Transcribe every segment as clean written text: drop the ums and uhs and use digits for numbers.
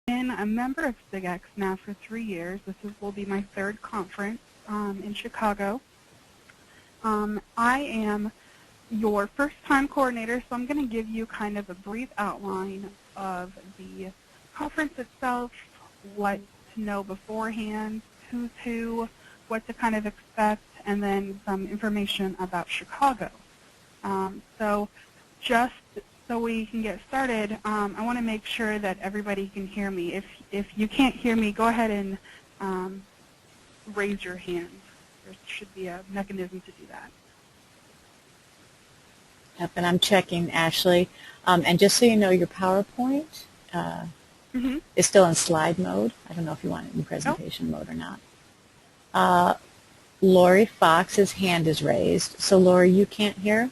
been a member of SIGEX now for 3 years. Will be my third conference in Chicago. I am your first-time coordinator, so I'm going to give you kind of a brief outline of the conference itself, what to know beforehand, who's who, what to kind of expect, and then some information about Chicago. So just so we can get started, I want to make sure that everybody can hear me. If you can't hear me, go ahead and raise your hand. There should be a mechanism to do that. Yep, and I'm checking, Ashley. And just so you know, your PowerPoint is still in slide mode. I don't know if you want it in presentation mode or not. Lori Fox's hand is raised. So, Lori, you can't hear?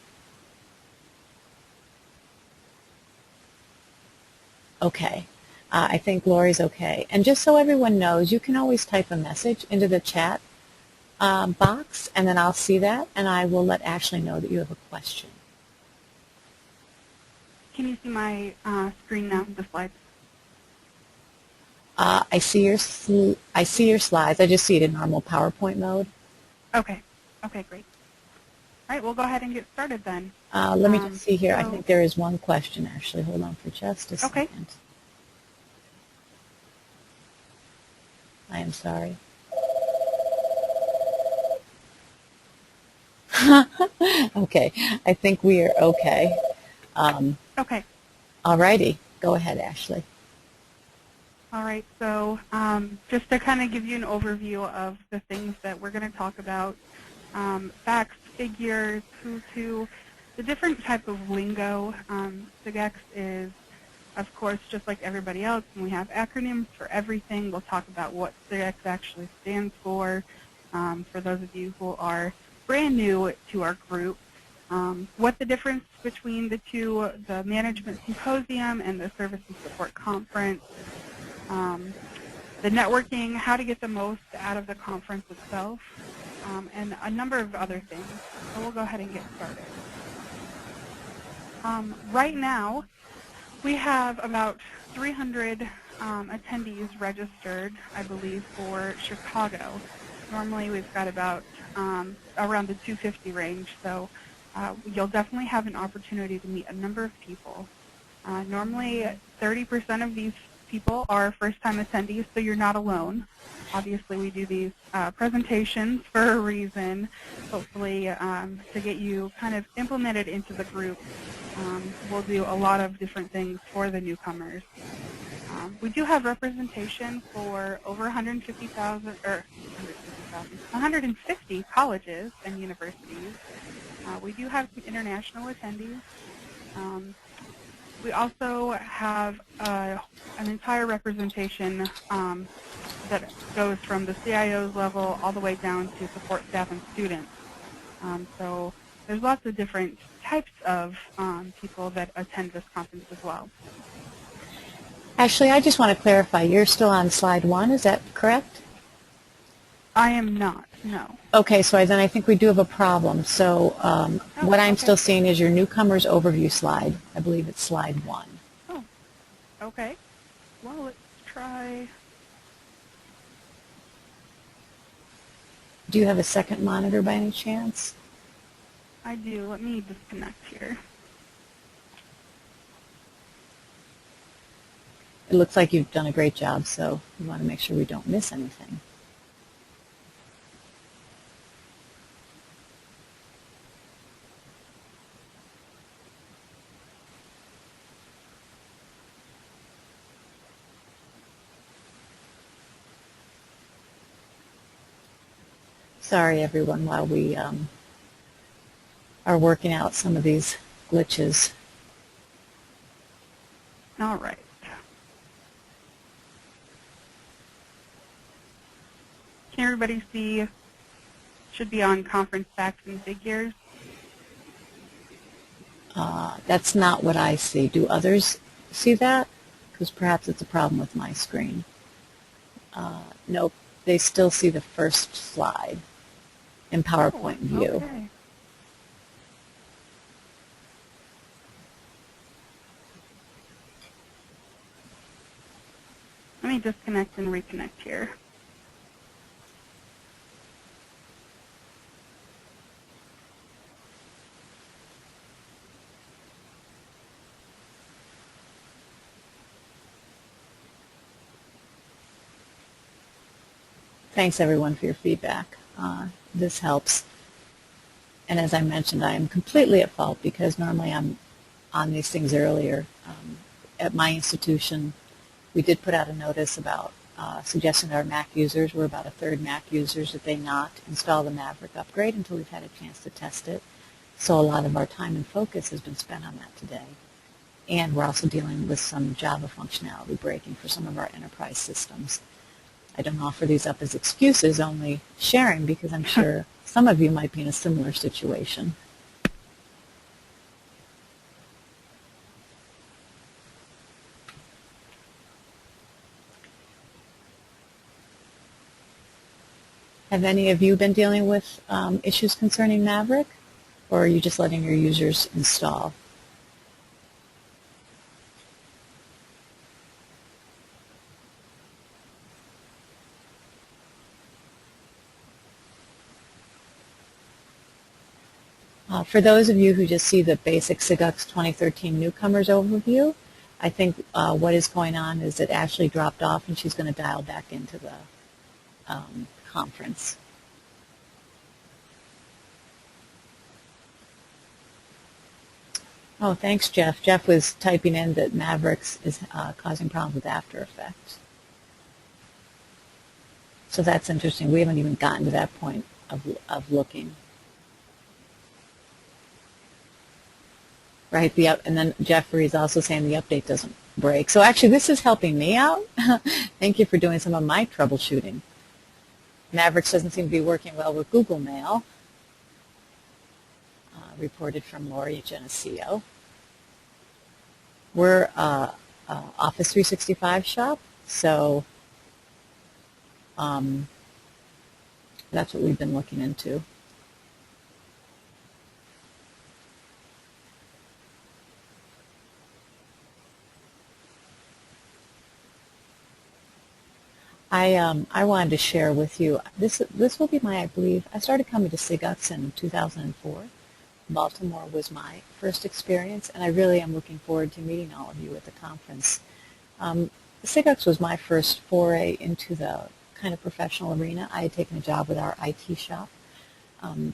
Okay. I think Lori's okay. And just so everyone knows, you can always type a message into the chat box, and then I'll see that, and I will let Ashley know that you have a question. Can you see my screen now, the slides? I see your slides. I just see it in normal PowerPoint mode. Okay. Okay, great. All right, we'll go ahead and get started then. Let me just see here. I think there is one question, actually. Hold on for just a second. Okay. I am sorry. Okay, I think we are okay. Okay. All righty. Go ahead, Ashley. All right, so just to kind of give you an overview of the things that we're going to talk about, facts, figures, who's who, the different type of lingo. SIGEX is, of course, just like everybody else, and we have acronyms for everything. We'll talk about what SIGEX actually stands for those of you who are brand new to our group, what the difference between the two, the Management Symposium and the Service and Support Conference, the networking, how to get the most out of the conference itself, and a number of other things. So we'll go ahead and get started. Right now, we have about 300 attendees registered, I believe, for Chicago. Normally, we've got about around the 250 range, so you'll definitely have an opportunity to meet a number of people. Normally, 30% of these people are first-time attendees, so you're not alone. Obviously, we do these presentations for a reason, hopefully to get you kind of implemented into the group. We'll do a lot of different things for the newcomers. We do have representation for over 150,000, or 150 colleges and universities. We do have some international attendees. We also have an entire representation that goes from the CIO's level all the way down to support staff and students. So there's lots of different types of people that attend this conference as well. Ashley, I just want to clarify, you're still on slide 1, is that correct? I am not, no. Okay, so then I think we do have a problem. So what I'm still seeing is your newcomers overview slide. I believe it's slide 1. Oh, okay. Well, let's try. Do you have a second monitor by any chance? I do. Let me disconnect here. It looks like you've done a great job, so we want to make sure we don't miss anything. Sorry, everyone, while we are working out some of these glitches. All right. Can everybody see? Should be on conference facts and figures. That's not what I see. Do others see that? Because perhaps it's a problem with my screen. Nope, they still see the first slide in PowerPoint view. Okay. Let me disconnect and reconnect here. Thanks everyone for your feedback. This helps. And as I mentioned, I am completely at fault because normally I'm on these things earlier. At my institution, we did put out a notice about suggesting to our Mac users, we're about a third Mac users, that they not install the Maverick upgrade until we've had a chance to test it. So a lot of our time and focus has been spent on that today. And we're also dealing with some Java functionality breaking for some of our enterprise systems. I don't offer these up as excuses, only sharing because I'm sure some of you might be in a similar situation. Have any of you been dealing with issues concerning Maverick, or are you just letting your users install? For those of you who just see the basic SIGUX 2013 newcomers overview, I think what is going on is that Ashley dropped off and she's going to dial back into the conference. Oh, thanks, Jeff. Jeff was typing in that Mavericks is causing problems with After Effects. So that's interesting. We haven't even gotten to that point of looking. Right, and then Jeffrey is also saying the update doesn't break. So actually this is helping me out. Thank you for doing some of my troubleshooting. Mavericks doesn't seem to be working well with Google Mail. Reported from Lori at Geneseo. We're Office 365 shop, so that's what we've been looking into. I wanted to share with you, this will be I believe, I started coming to SIGUX in 2004. Baltimore was my first experience, and I really am looking forward to meeting all of you at the conference. SIGUX was my first foray into the kind of professional arena. I had taken a job with our IT shop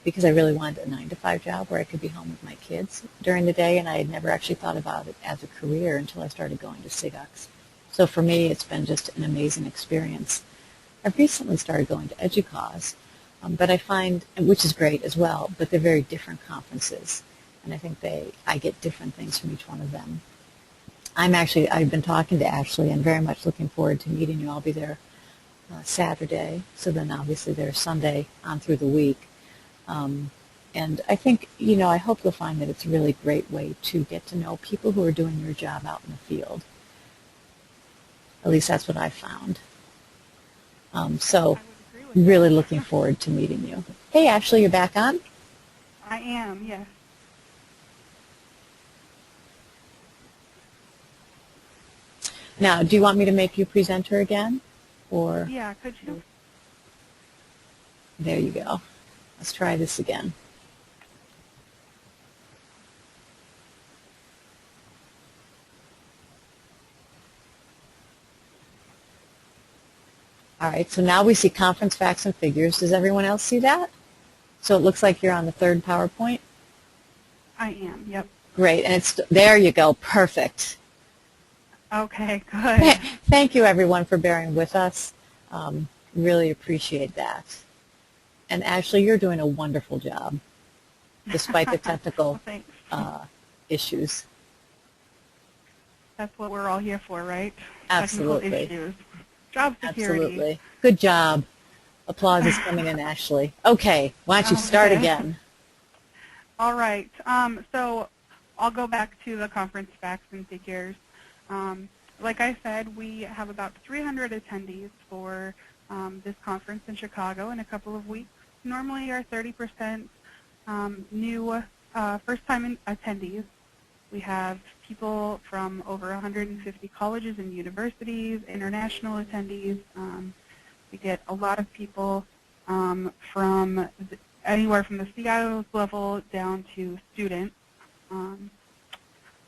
because I really wanted a 9-to-5 job where I could be home with my kids during the day, and I had never actually thought about it as a career until I started going to SIGUX. So for me, it's been just an amazing experience. I've recently started going to EDUCAUSE, but I find, which is great as well, but they're very different conferences, and I think I get different things from each one of them. I've been talking to Ashley and very much looking forward to meeting you. I'll be there Saturday, so then obviously there's Sunday on through the week. And I think, I hope you'll find that it's a really great way to get to know people who are doing your job out in the field. At least that's what I found. So really looking forward to meeting you. Hey, Ashley, you're back on? I am, yes. Now, do you want me to make you presenter again? Or yeah, could you? There you go. Let's try this again. All right, so now we see conference facts and figures. Does everyone else see that? So it looks like you're on the third PowerPoint? I am, yep. Great, and there you go, perfect. Okay, good. Thank you, everyone, for bearing with us. Really appreciate that. And Ashley, you're doing a wonderful job, despite the technical issues. That's what we're all here for, right? Absolutely. Technical issues. Job security. Absolutely. Good job. Applause is coming in, Ashley. Okay, why don't you start again? All right. So I'll go back to the conference facts and figures. Like I said, we have about 300 attendees for this conference in Chicago in a couple of weeks. Normally our 30% new first-time attendees. We have people from over 150 colleges and universities, international attendees. We get a lot of people from anywhere from the CIO's level down to students.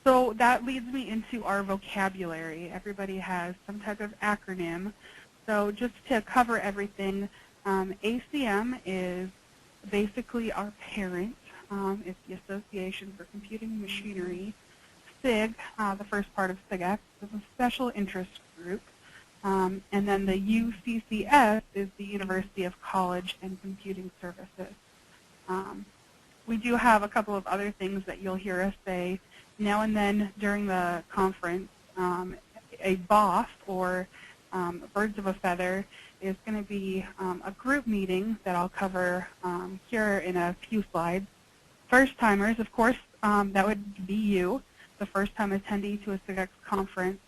So that leads me into our vocabulary. Everybody has some type of acronym. So just to cover everything, ACM is basically our parent. It's the Association for Computing Machinery. SIG, the first part of SIGEX, is a special interest group. And then the UCCS is the University of College and Computing Services. We do have a couple of other things that you'll hear us say now and then during the conference. A BOF, or Birds of a Feather, is going to be a group meeting that I'll cover here in a few slides. First-timers, of course, that would be you, the first-time attendee to a SIGEX conference.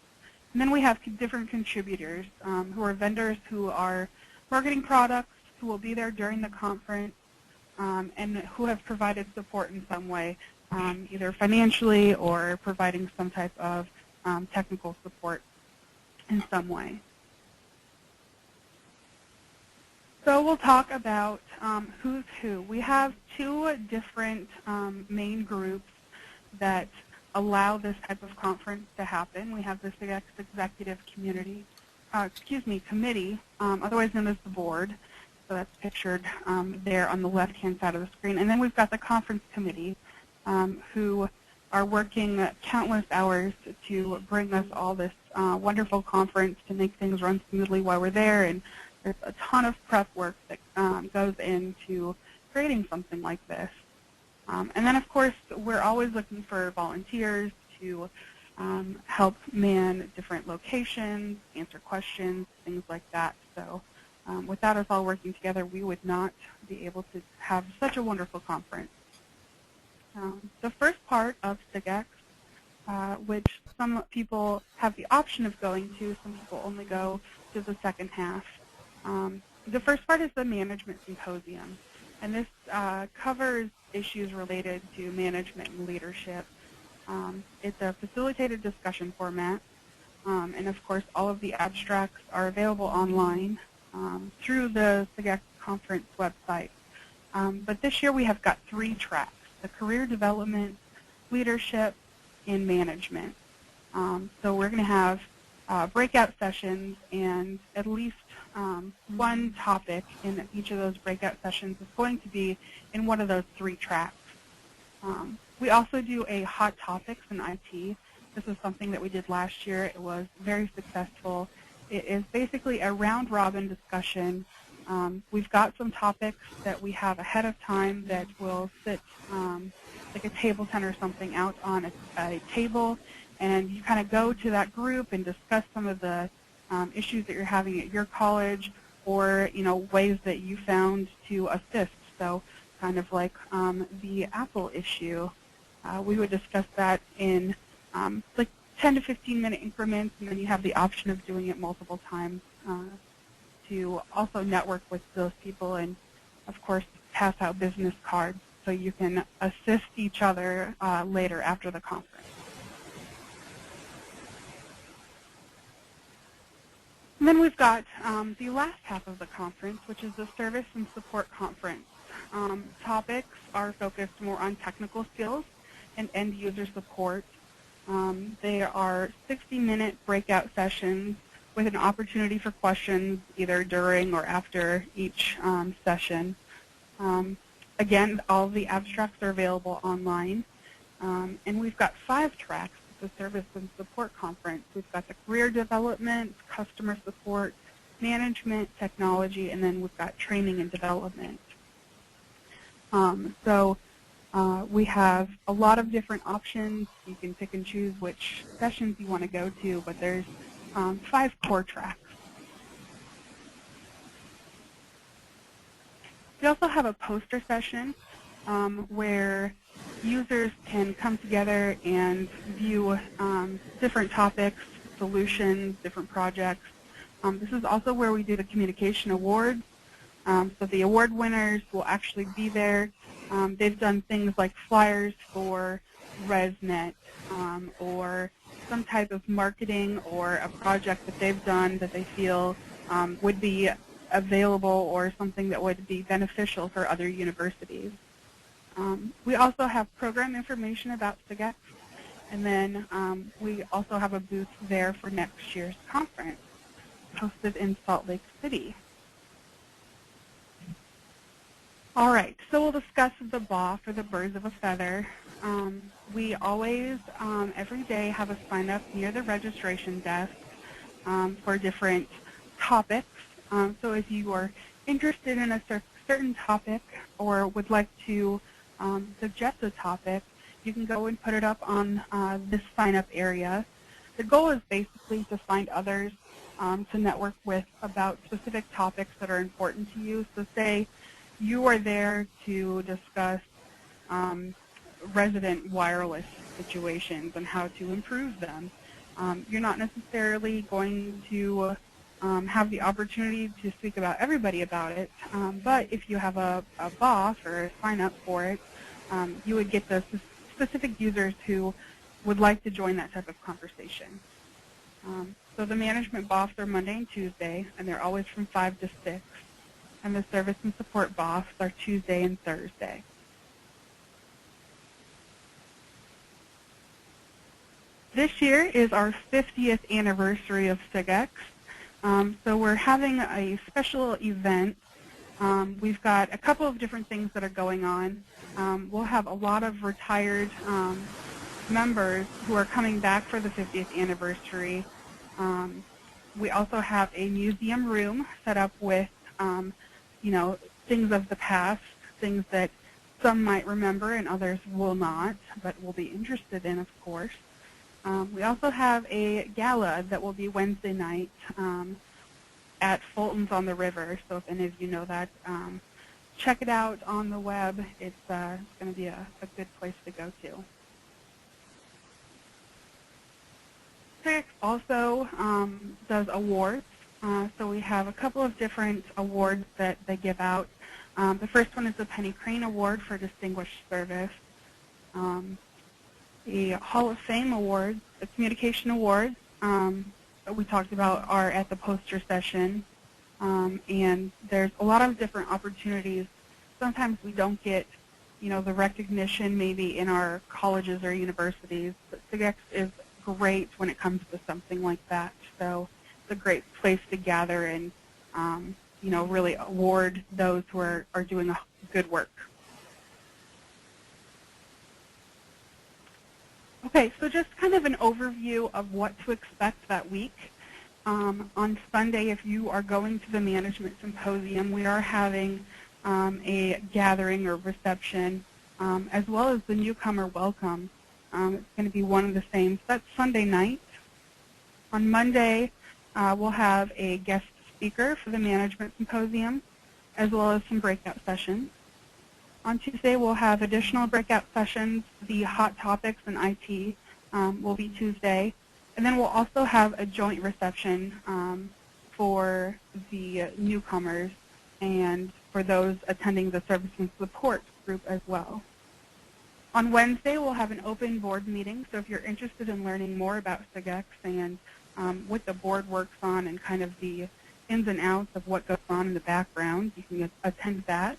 And then we have different contributors who are vendors who are marketing products, who will be there during the conference, and who have provided support in some way, either financially or providing some type of technical support in some way. So we'll talk about who's who. We have two different main groups that allow this type of conference to happen. We have the SIGEX Executive Committee, otherwise known as the board. So that's pictured there on the left-hand side of the screen. And then we've got the conference committee, who are working countless hours to bring us all this wonderful conference, to make things run smoothly while we're there. And there's a ton of prep work that goes into creating something like this. And then, of course, we're always looking for volunteers to help man different locations, answer questions, things like that. So without us all working together, we would not be able to have such a wonderful conference. The first part of SIGEX, which some people have the option of going to, some people only go to the second half. The first part is the Management Symposium. And this covers issues related to management and leadership. It's a facilitated discussion format. And of course, all of the abstracts are available online through the SIGEX conference website. But this year we have got 3 tracks: the career development, leadership, and management. So we're going to have breakout sessions, and at least one topic in each of those breakout sessions is going to be in one of those 3 tracks. We also do a hot topics in IT. This is something that we did last year. It was very successful. It is basically a round-robin discussion. We've got some topics that we have ahead of time that will sit like a table tent or something out on a table, and you kind of go to that group and discuss some of the issues that you're having at your college, or ways that you found to assist. So kind of like the Apple issue. We would discuss that in like 10 to 15-minute increments, and then you have the option of doing it multiple times to also network with those people, and of course pass out business cards so you can assist each other later after the conference. And then we've got the last half of the conference, which is the Service and Support Conference. Topics are focused more on technical skills and end-user support. There are 60-minute breakout sessions with an opportunity for questions either during or after each session. Again, all of the abstracts are available online. And we've got 5 tracks. The Service and Support Conference. We've got the career development, customer support, management, technology, and then we've got training and development. So we have a lot of different options. You can pick and choose which sessions you want to go to, but there's 5 core tracks. We also have a poster session where users can come together and view different topics, solutions, different projects. This is also where we do the communication awards. So the award winners will actually be there. They've done things like flyers for ResNet or some type of marketing or a project that they've done that they feel would be available or something that would be beneficial for other universities. We also have program information about SIGEX, and then we also have a booth there for next year's conference, hosted in Salt Lake City. All right, so we'll discuss the BOF, or the Birds of a Feather. We always, every day, have a sign-up near the registration desk for different topics. So if you are interested in a certain topic or would like to suggest a topic, you can go and put it up on this sign-up area. The goal is basically to find others to network with about specific topics that are important to you. So say you are there to discuss resident wireless situations and how to improve them. You're not necessarily going to have the opportunity to speak about everybody about it, but if you have a BOF or a sign-up for it, you would get the specific users who would like to join that type of conversation. So the management BOFs are Monday and Tuesday, and they're always from 5 to 6. And the service and support BOFs are Tuesday and Thursday. This year is our 50th anniversary of SIGEX. So we're having a special event. We've got a couple of different things that are going on. We'll have a lot of retired members who are coming back for the 50th anniversary. We also have a museum room set up with you know, things of the past, things that some might remember and others will not, but will be interested in, of course. We also have a gala that will be Wednesday night at Fulton's on the River, so if any of you know that, check it out on the web. It's going to be a good place to go to. SIGEX also does awards. So we have a couple of different awards that they give out. The first one is the Penny Crane Award for Distinguished Service. The Hall of Fame Awards, the Communication Awards that we talked about are at the poster session. And there's a lot of different opportunities. Sometimes we don't get, you know, the recognition maybe in our colleges or universities, but SIGEX is great when it comes to something like that. So a great place to gather and, you know, really award those who are doing good work. Okay, so just kind of an overview of what to expect that week. On Sunday, if you are going to the Management Symposium, we are having a gathering or reception, as well as the newcomer welcome. It's going to be one and the same. So that's Sunday night. On Monday, we'll have a guest speaker for the Management Symposium, as well as some breakout sessions. On Tuesday, we'll have additional breakout sessions. The hot topics in IT will be Tuesday. And then we'll also have a joint reception for the newcomers and for those attending the service and support group as well. On Wednesday, we'll have an open board meeting. So if you're interested in learning more about SIGEX and what the board works on and kind of the ins and outs of what goes on in the background, you can attend that.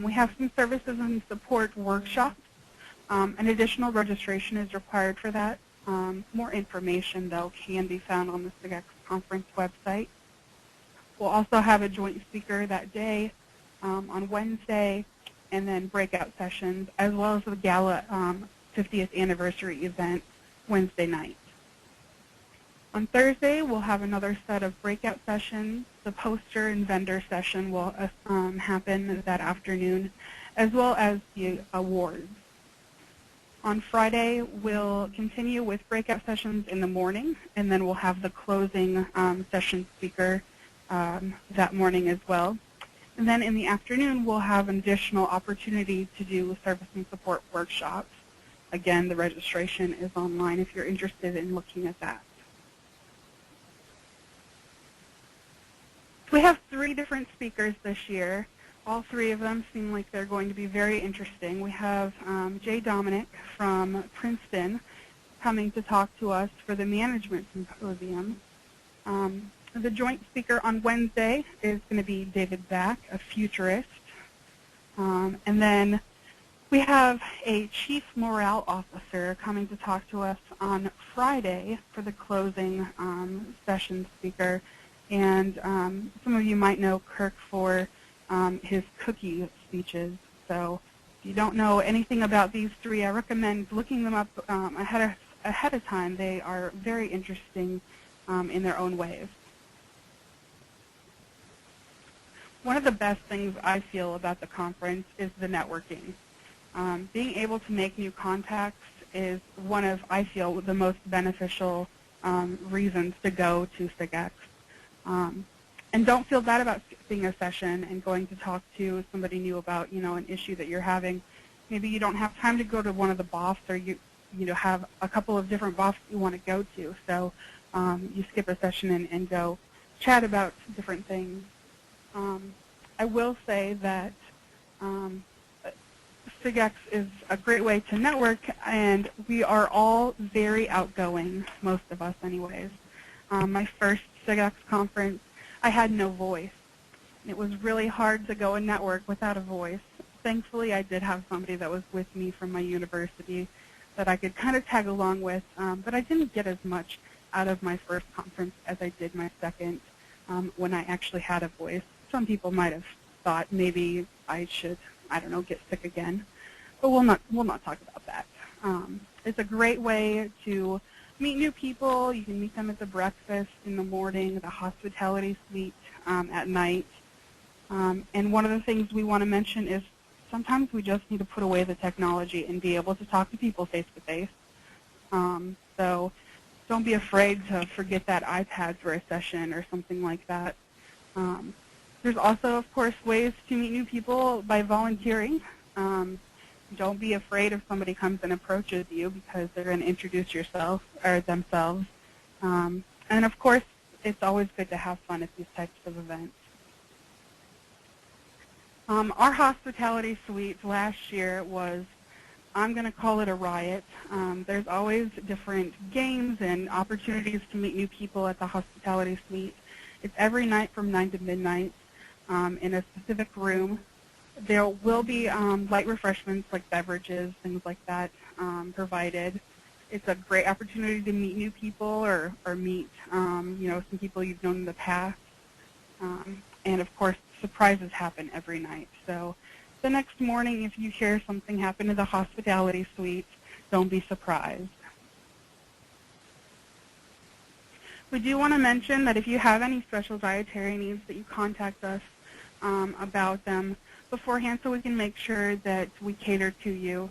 We have some services and support workshops. An additional registration is required for that. More information, though, can be found on the SIGEX conference website. We'll also have a joint speaker that day on Wednesday, and then breakout sessions, as well as the gala 50th anniversary event Wednesday night. On Thursday, we'll have another set of breakout sessions. The poster and vendor session will happen that afternoon, as well as the awards. On Friday, we'll continue with breakout sessions in the morning, and then we'll have the closing session speaker that morning as well. And then in the afternoon, we'll have an additional opportunity to do service and support workshops. Again, the registration is online if you're interested in looking at that. We have 3 different speakers this year. All 3 of them seem like they're going to be very interesting. We have Jay Dominic from Princeton coming to talk to us for the Management Symposium. The joint speaker on Wednesday is going to be David Zak, a futurist. And then we have a chief morale officer coming to talk to us on Friday for the closing session speaker. And some of you might know Kirk for his cookie speeches. So if you don't know anything about these 3, I recommend looking them up ahead of time. They are very interesting in their own ways. One of the best things I feel about the conference is the networking. Being able to make new contacts is one of, I feel, the most beneficial reasons to go to SIGEX. And don't feel bad about skipping a session and going to talk to somebody new about, an issue that you're having. Maybe you don't have time to go to one of the BOFs, or you have a couple of different BOFs you want to go to. So you skip a session and go chat about different things. I will say that SIGEX is a great way to network, and we are all very outgoing, most of us anyways. My first SIGEX conference, I had no voice. It was really hard to go and network without a voice. Thankfully, I did have somebody that was with me from my university that I could kind of tag along with, but I didn't get as much out of my first conference as I did my second when I actually had a voice. Some people might have thought maybe I should, I don't know, get sick again, but we'll not talk about that. It's a great way to meet new people. You can meet them at the breakfast in the morning, the hospitality suite at night. And one of the things we want to mention is sometimes we just need to put away the technology and be able to talk to people face to face. So don't be afraid to forget that iPad for a session or something like that. There's also, of course, ways to meet new people by volunteering. Don't be afraid if somebody comes and approaches you, because they're going to introduce yourself or themselves. And of course, it's always good to have fun at these types of events. Our hospitality suite last year was, I'm going to call it a riot. There's always different games and opportunities to meet new people at the hospitality suite. It's every night from 9 to midnight in a specific room. There will be light refreshments like beverages, things like that provided. It's a great opportunity to meet new people or meet some people you've known in the past. And of course, surprises happen every night. So the next morning, if you hear something happen to the hospitality suite, don't be surprised. We do want to mention that if you have any special dietary needs, that you contact us about them beforehand so we can make sure that we cater to you.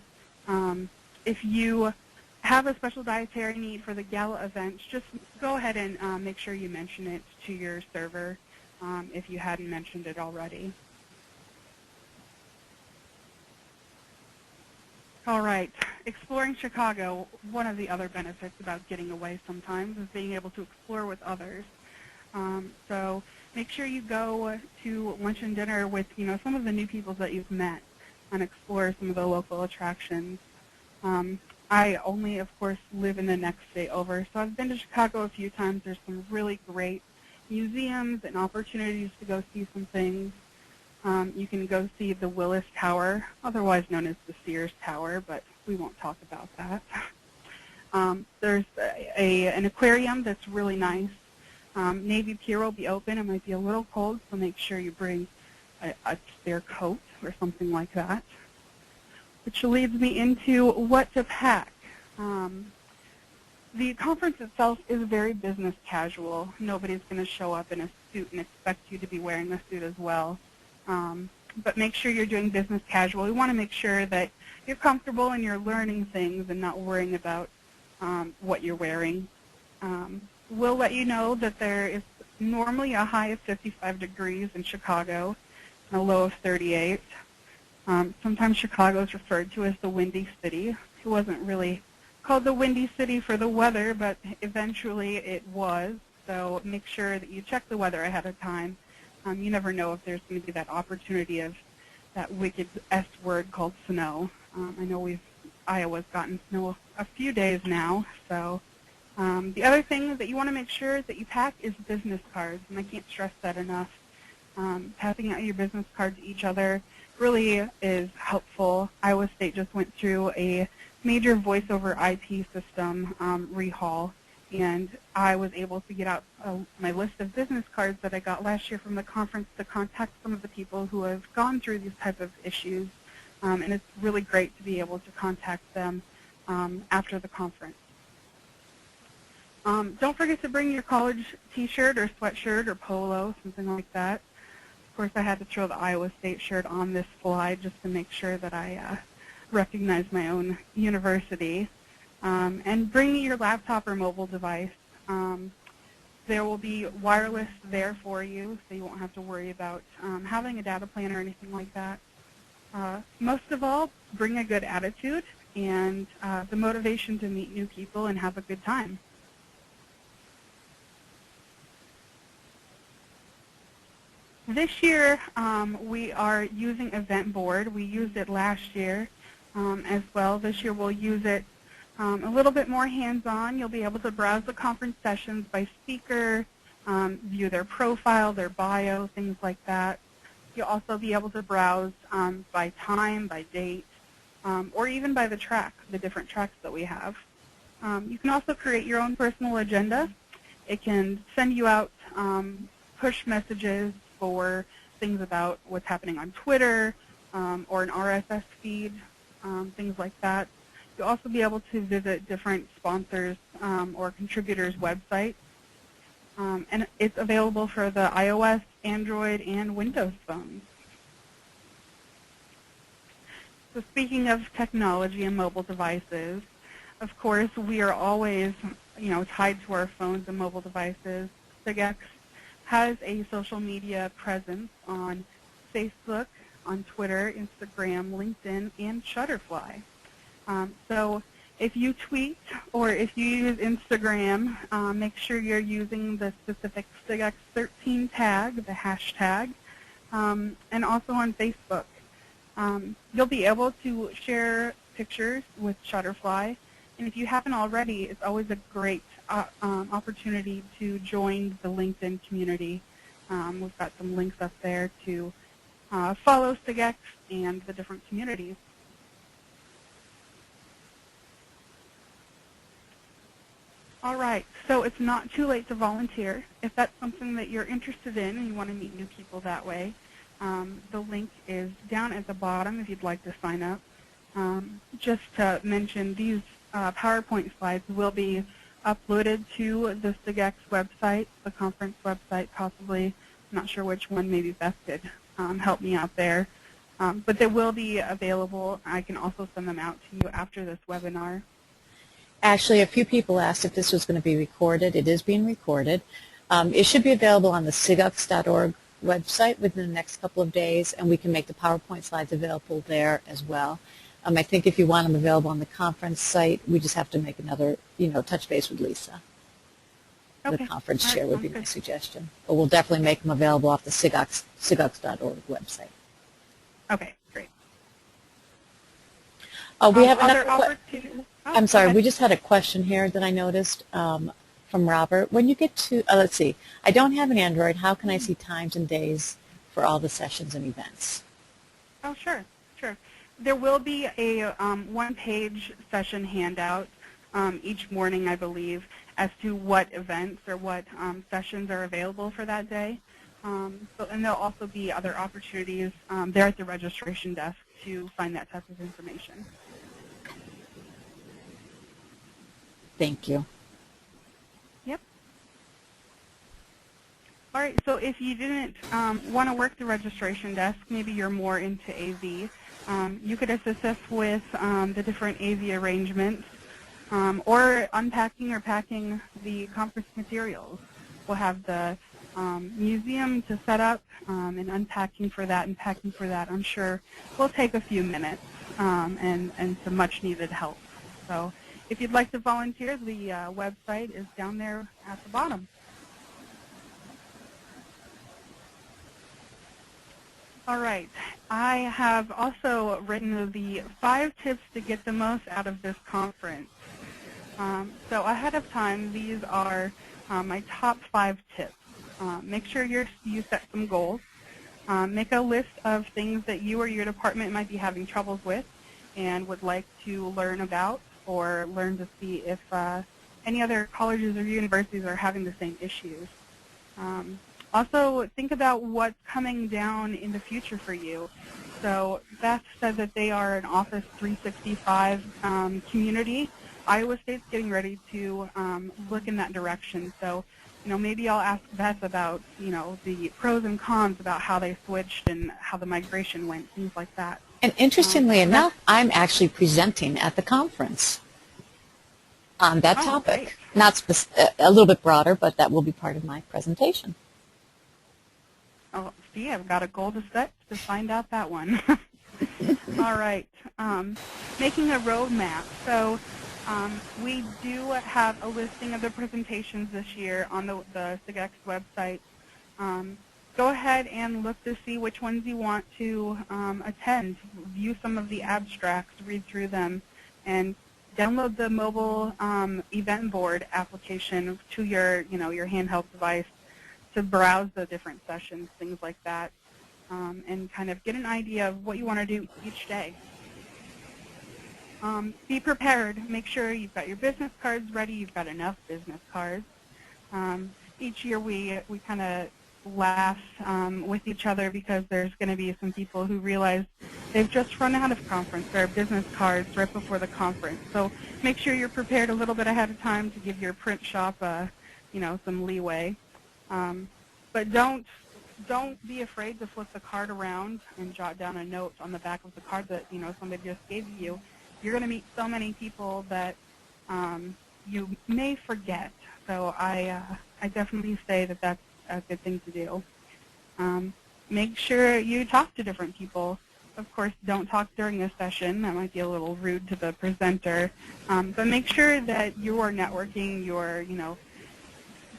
If you have a special dietary need for the gala events, just go ahead and make sure you mention it to your server if you hadn't mentioned it already. All right, exploring Chicago, one of the other benefits about getting away sometimes is being able to explore with others. So make sure you go to lunch and dinner with some of the new people that you've met and explore some of the local attractions. I only, of course, live in the next state over, so I've been to Chicago a few times. There's some really great museums and opportunities to go see some things. You can go see the Willis Tower, otherwise known as the Sears Tower, but we won't talk about that. There's an aquarium that's really nice. Navy Pier will be open. It might be a little cold, so make sure you bring a spare coat or something like that. Which leads me into what to pack. The conference itself is very business casual. Nobody's going to show up in a suit and expect you to be wearing a suit as well. But make sure you're doing business casual. We want to make sure that you're comfortable and you're learning things and not worrying about what you're wearing. We'll let you know that there is normally a high of 55 degrees in Chicago and a low of 38. Sometimes Chicago is referred to as the Windy City. It wasn't really called the Windy City for the weather, but eventually it was. So make sure that you check the weather ahead of time You never know if there's going to be that opportunity of that wicked S word called snow. I know Iowa's gotten snow a few days now, so the other thing that you want to make sure that you pack is business cards, and I can't stress that enough. Passing out your business cards to each other really is helpful. Iowa State just went through a major voice over IP system rehaul, and I was able to get out my list of business cards that I got last year from the conference to contact some of the people who have gone through these type of issues, and it's really great to be able to contact them after the conference. Don't forget to bring your college t-shirt or sweatshirt or polo, something like that. Of course, I had to throw the Iowa State shirt on this slide just to make sure that I recognize my own university. And bring your laptop or mobile device. There will be wireless there for you, so you won't have to worry about having a data plan or anything like that. Most of all, bring a good attitude and the motivation to meet new people and have a good time. This year, we are using Eventboard. We used it last year as well. This year, we'll use it a little bit more hands-on. You'll be able to browse the conference sessions by speaker, view their profile, their bio, things like that. You'll also be able to browse by time, by date, or even by the track, the different tracks that we have. You can also create your own personal agenda. It can send you out push messages for things about what's happening on Twitter or an RSS feed, things like that. You'll also be able to visit different sponsors or contributors' websites. And it's available for the iOS, Android, and Windows phones. So speaking of technology and mobile devices, of course, we are always tied to our phones and mobile devices. SIGEX has a social media presence on Facebook, on Twitter, Instagram, LinkedIn, and Shutterfly. So if you tweet or if you use Instagram, make sure you're using the specific SIGEX13 tag, the hashtag, and also on Facebook. You'll be able to share pictures with Shutterfly, and if you haven't already, it's always a great opportunity to join the LinkedIn community. We've got some links up there to follow SIGEX and the different communities. All right, so it's not too late to volunteer. If that's something that you're interested in and you want to meet new people that way, the link is down at the bottom if you'd like to sign up. Just to mention, these PowerPoint slides will be uploaded to the SIGEX website, the conference website possibly. I'm not sure which one. Maybe Beth could help me out there. But they will be available. I can also send them out to you after this webinar. Actually, a few people asked if this was going to be recorded. It is being recorded. It should be available on the SIGEX.org website within the next couple of days, and we can make the PowerPoint slides available there as well. I think if you want them available on the conference site, we just have to make another, touch base with Lisa. Okay. The conference chair would be my suggestion. But we'll definitely make them available off the SIGEX.org website. Okay, great. We have another I'm sorry, we just had a question here that I noticed from Robert. When you get to, let's see, I don't have an Android. How can I see times and days for all the sessions and events? Oh, sure. There will be a one-page session handout each morning, I believe, as to what events or what sessions are available for that day. And there'll also be other opportunities there at the registration desk to find that type of information. Thank you. Yep. All right, so if you didn't want to work the registration desk, maybe you're more into AV, you could assist us with the different AV arrangements or unpacking or packing the conference materials. We'll have the museum to set up and unpacking for that and packing for that. I'm sure will take a few minutes and some much needed help. So if you'd like to volunteer, the website is down there at the bottom. All right. I have also written the 5 tips to get the most out of this conference. So ahead of time, these are my top 5 tips. Make sure you set some goals. Make a list of things that you or your department might be having troubles with and would like to learn about or learn to see if any other colleges or universities are having the same issues. Also, think about what's coming down in the future for you. So Beth said that they are an Office 365 community. Iowa State's getting ready to look in that direction. So, maybe I'll ask Beth about, the pros and cons about how they switched and how the migration went, things like that. And interestingly enough, I'm actually presenting at the conference on that topic. Great. Not a little bit broader, but that will be part of my presentation. Oh, see, I've got a goal to set to find out that one. All right. Making a roadmap. So we do have a listing of the presentations this year on the SIGEX website. Go ahead and look to see which ones you want to attend. View some of the abstracts, read through them, and download the mobile event board application to your handheld device to browse the different sessions, things like that, and kind of get an idea of what you want to do each day. Be prepared. Make sure you've got your business cards ready. You've got enough business cards. Each year we kind of laugh with each other because there's going to be some people who realize they've just run out of their business cards right before the conference. So make sure you're prepared a little bit ahead of time to give your print shop some leeway. But don't be afraid to flip the card around and jot down a note on the back of the card that somebody just gave you. You're going to meet so many people that you may forget. So I definitely say that that's a good thing to do. Make sure you talk to different people. Of course, don't talk during a session. That might be a little rude to the presenter. But make sure that you are networking, you're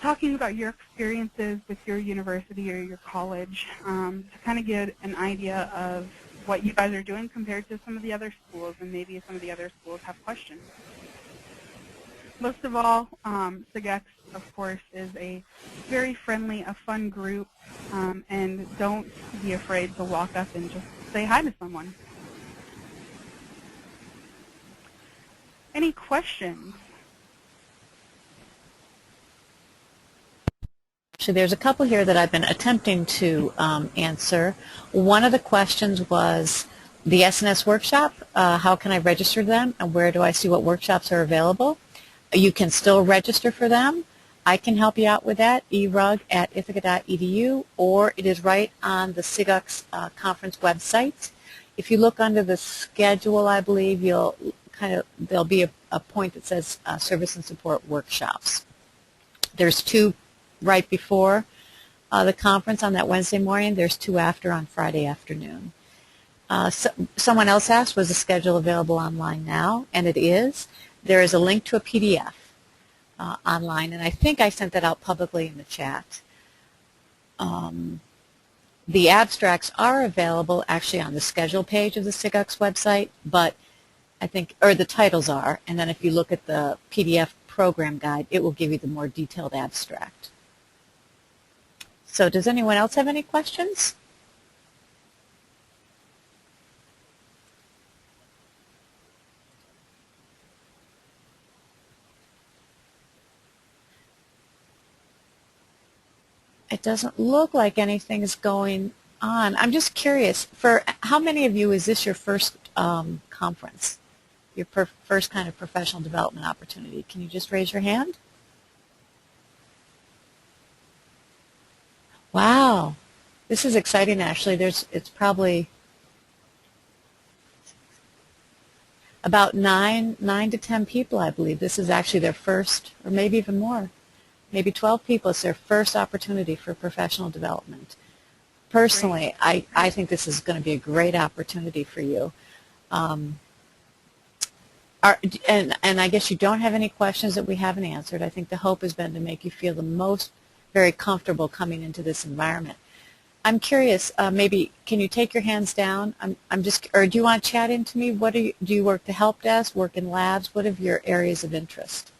talking about your experiences with your university or your college to kind of get an idea of what you guys are doing compared to some of the other schools, and maybe some of the other schools have questions. Most of all, SIGEX, of course, is a very friendly, a fun group, and don't be afraid to walk up and just say hi to someone. Any questions? Actually, there's a couple here that I've been attempting to answer. One of the questions was the SNS workshop. How can I register them, and where do I see what workshops are available? You can still register for them. I can help you out with that, erug@ithaca.edu, or it is right on the SIGEX conference website. If you look under the schedule, I believe there'll be a point that says service and support workshops. There's 2 right before the conference on that Wednesday morning. There's 2 after on Friday afternoon. Someone else asked, was the schedule available online now? And it is. There is a link to a PDF online, and I think I sent that out publicly in the chat. The abstracts are available actually on the schedule page of the SIGEX website, but or the titles are, and then if you look at the PDF program guide, it will give you the more detailed abstract. So does anyone else have any questions? It doesn't look like anything is going on. I'm just curious, for how many of you is this your first conference, your first kind of professional development opportunity? Can you just raise your hand? Wow, this is exciting. Actually, it's probably about 9 to 10 people, I believe. This is actually their first, or maybe even more, maybe 12 people. It's their first opportunity for professional development. Personally, I think this is going to be a great opportunity for you. And I guess you don't have any questions that we haven't answered. I think the hope has been to make you feel the most very comfortable coming into this environment. I'm curious, maybe can you take your hands down? I'm just, or do you want to chat into me? What do you work the help desk, work in labs? What are your areas of interest?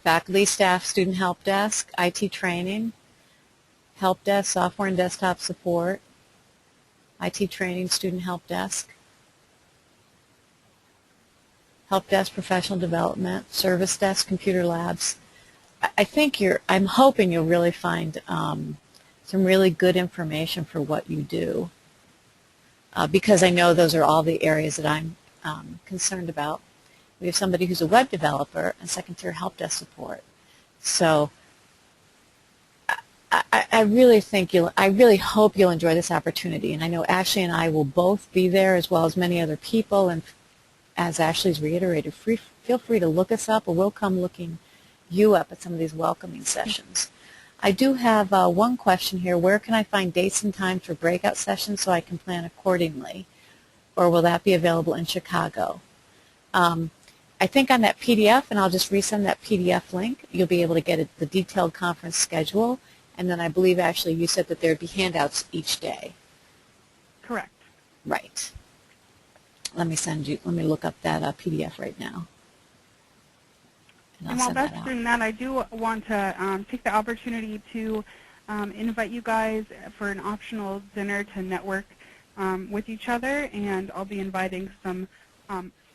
Faculty, staff, student help desk, IT training, help desk, software and desktop support, IT training, student help desk, help desk, professional development, service desk, computer labs. I think I'm hoping you'll really find some really good information for what you do, because I know those are all the areas that I'm concerned about. We have somebody who's a web developer and second-tier help desk support. So I really I really hope you'll enjoy this opportunity. And I know Ashley and I will both be there, as well as many other people. And as Ashley's reiterated, feel free to look us up, or we'll come looking you up at some of these welcoming sessions. I do have one question here. Where can I find dates and times for breakout sessions so I can plan accordingly? Or will that be available in Chicago? I think on that PDF, and I'll just resend that PDF link, you'll be able to get the detailed conference schedule. And then I believe, actually, you said that there would be handouts each day. Correct. Right. Let me look up that PDF right now. And while that's doing that, I do want to take the opportunity to invite you guys for an optional dinner to network with each other, and I'll be inviting some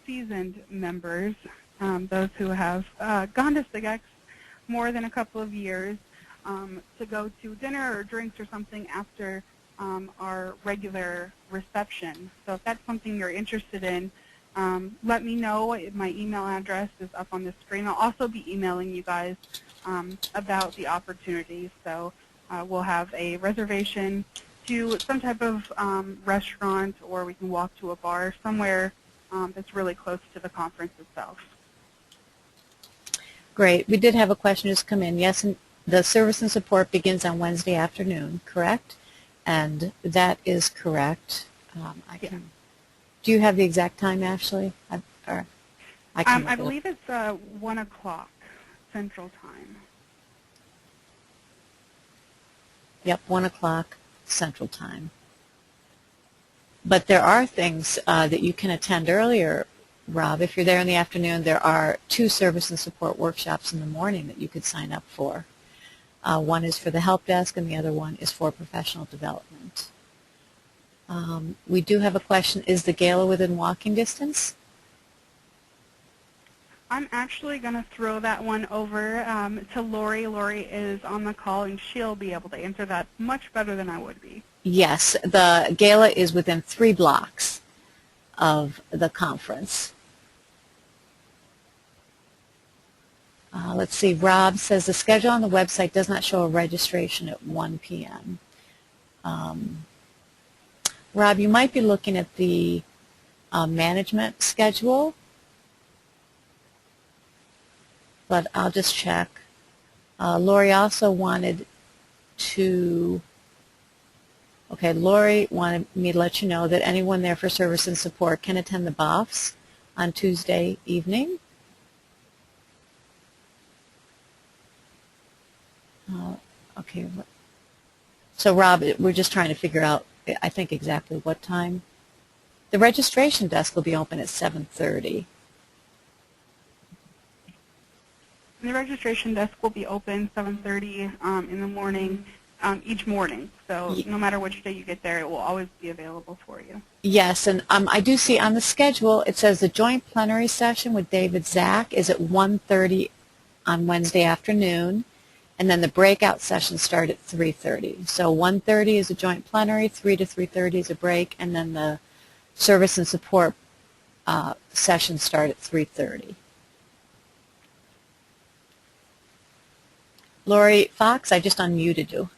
seasoned members, those who have gone to SIGEX more than a couple of years, to go to dinner or drinks or something after our regular reception. So if that's something you're interested in, let me know. My email address is up on the screen. I'll also be emailing you guys about the opportunity. So we'll have a reservation to some type of restaurant, or we can walk to a bar somewhere that's really close to the conference itself. Great. We did have a question just come in. Yes, and the service and support begins on Wednesday afternoon, correct? And that is correct. Do you have the exact time, Ashley? I believe it's 1 o'clock Central Time. Yep, 1 o'clock Central Time. But there are things that you can attend earlier, Rob. If you're there in the afternoon, there are 2 service and support workshops in the morning that you could sign up for. One is for the help desk, and the other one is for professional development. We do have a question. Is the gala within walking distance? I'm actually going to throw that one over to Lori. Lori is on the call, and she'll be able to answer that much better than I would be. Yes, the gala is within 3 blocks of the conference. Let's see, Rob says the schedule on the website does not show a registration at 1 p.m. Rob, you might be looking at the management schedule, but I'll just check. Lori also wanted to, okay, Lori wanted me to let you know that anyone there for service and support can attend the BOFs on Tuesday evening. Okay, so Rob, we're just trying to figure out, I think, exactly what time. The registration desk will be open at 7:30. The registration desk will be open 7:30 in the morning, each morning. So no matter which day you get there, it will always be available for you. Yes, and I do see on the schedule, it says the joint plenary session with David Zach is at 1:30 on Wednesday afternoon, and then the breakout sessions start at 3:30. So 1:30 is a joint plenary, 3 to 3:30 is a break, and then the service and support sessions start at 3:30. Lori Fox, I just unmuted you,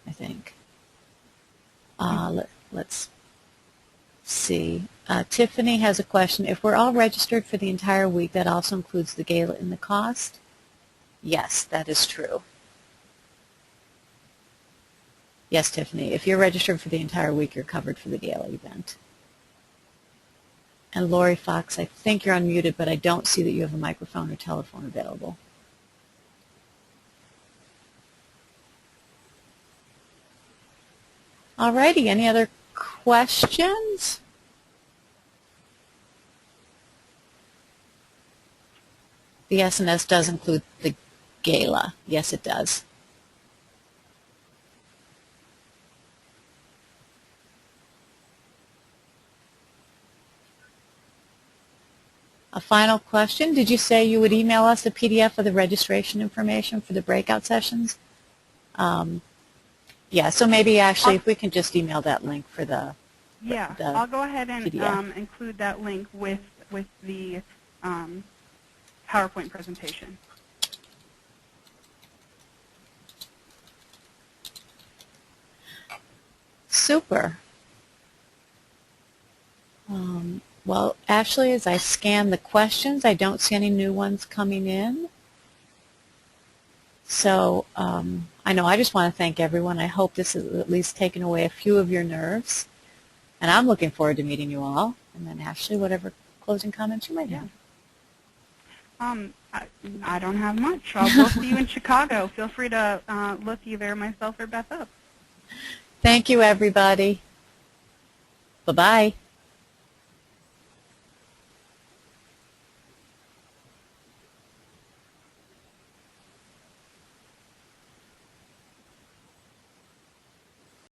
I think. Let's see. Tiffany has a question. If we're all registered for the entire week, that also includes the gala in the cost? Yes, that is true. Yes, Tiffany. If you're registered for the entire week, you're covered for the gala event. And Lori Fox, I think you're unmuted, but I don't see that you have a microphone or telephone available. All righty, any other questions? The SNS does include the gala. Yes, it does. A final question. Did you say you would email us a PDF of the registration information for the breakout sessions? Yeah, so maybe actually if we can just email that link for the I'll go ahead and PDF. include that link with the PowerPoint presentation. Super. Well, Ashley, as I scan the questions, I don't see any new ones coming in. So I know I just want to thank everyone. I hope this has at least taken away a few of your nerves. And I'm looking forward to meeting you all. And then Ashley, whatever closing comments you might have. I don't have much. We'll see you in Chicago. Feel free to look either myself or Beth up. Thank you, everybody. Bye-bye.